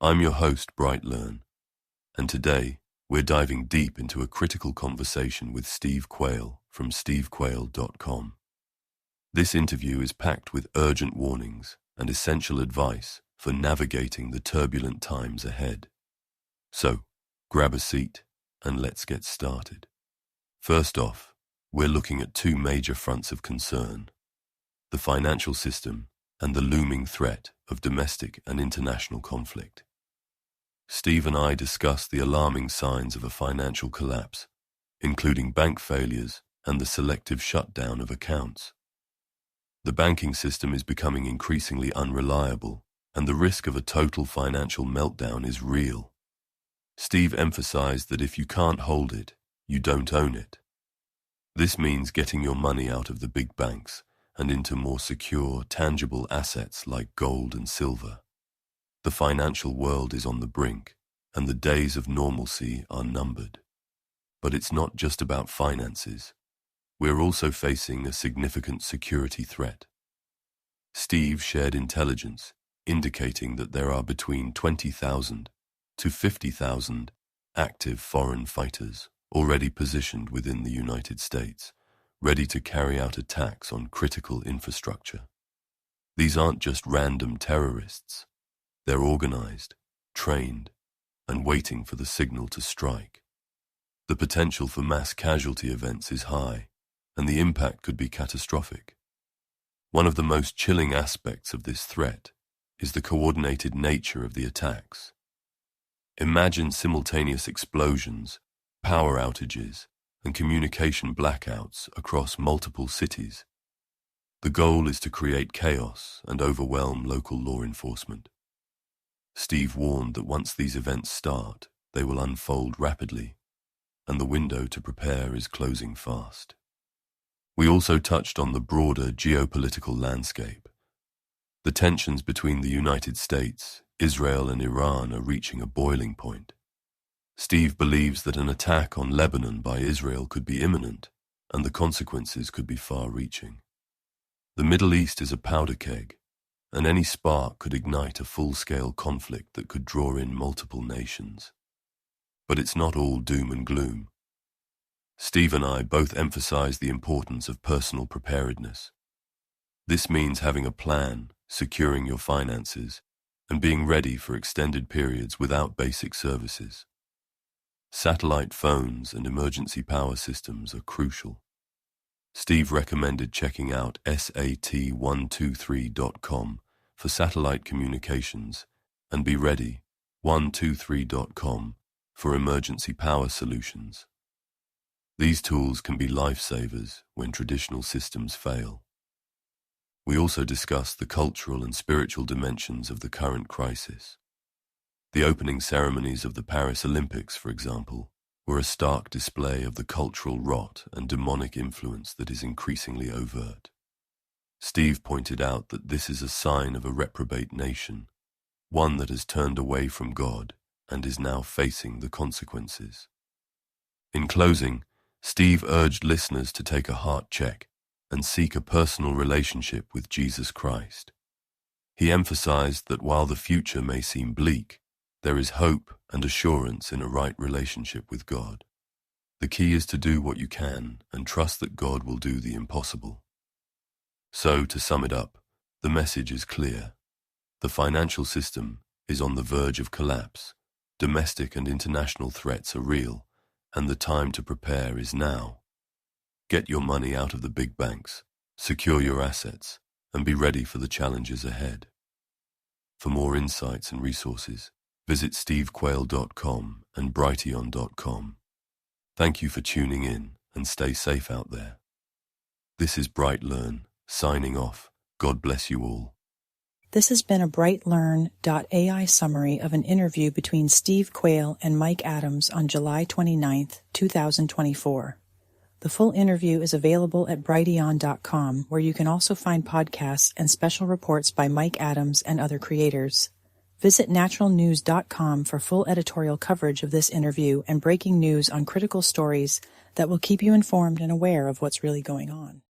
I'm your host, BrightLearn, and today we're diving deep into a critical conversation with Steve Quayle from stevequayle.com. This interview is packed with urgent warnings and essential advice for navigating the turbulent times ahead. So, grab a seat and let's get started. First off, we're looking at two major fronts of concern: the financial system and the looming threat of domestic and international conflict. Steve and I discuss the alarming signs of a financial collapse, including bank failures and the selective shutdown of accounts. The banking system is becoming increasingly unreliable, and the risk of a total financial meltdown is real. Steve emphasized that if you can't hold it, you don't own it. This means getting your money out of the big banks and into more secure, tangible assets like gold and silver. The financial world is on the brink, and the days of normalcy are numbered. But it's not just about finances. We're also facing a significant security threat. Steve shared intelligence indicating that there are between 20,000 to 50,000 active foreign fighters already positioned within the United States, ready to carry out attacks on critical infrastructure. These aren't just random terrorists. They're organized, trained, and waiting for the signal to strike. The potential for mass casualty events is high, and the impact could be catastrophic. One of the most chilling aspects of this threat is the coordinated nature of the attacks. Imagine simultaneous explosions, power outages, and communication blackouts across multiple cities. The goal is to create chaos and overwhelm local law enforcement. Steve warned that once these events start, they will unfold rapidly, and the window to prepare is closing fast. We also touched on the broader geopolitical landscape. The tensions between the United States, Israel, and Iran are reaching a boiling point. Steve believes that an attack on Lebanon by Israel could be imminent, and the consequences could be far-reaching. The Middle East is a powder keg, and any spark could ignite a full-scale conflict that could draw in multiple nations. But it's not all doom and gloom. Steve and I both emphasize the importance of personal preparedness. This means having a plan, securing your finances, and being ready for extended periods without basic services. Satellite phones and emergency power systems are crucial. Steve recommended checking out sat123.com for satellite communications and be ready 123.com for emergency power solutions. These tools can be lifesavers when traditional systems fail. We also discussed the cultural and spiritual dimensions of the current crisis. The opening ceremonies of the Paris Olympics, for example, were a stark display of the cultural rot and demonic influence that is increasingly overt. Steve pointed out that this is a sign of a reprobate nation, one that has turned away from God and is now facing the consequences. In closing, Steve urged listeners to take a heart check and seek a personal relationship with Jesus Christ. He emphasized that while the future may seem bleak, there is hope and assurance in a right relationship with God. The key is to do what you can and trust that God will do the impossible. So, to sum it up, the message is clear. The financial system is on the verge of collapse. Domestic and international threats are real, and the time to prepare is now. Get your money out of the big banks, secure your assets, and be ready for the challenges ahead. For more insights and resources, visit stevequayle.com and brighteon.com. Thank you for tuning in and stay safe out there. This is BrightLearn, signing off. God bless you all. This has been a BrightLearn.ai summary of an interview between Steve Quayle and Mike Adams on July 29, 2024. The full interview is available at brighteon.com, where you can also find podcasts and special reports by Mike Adams and other creators. Visit naturalnews.com for full editorial coverage of this interview and breaking news on critical stories that will keep you informed and aware of what's really going on.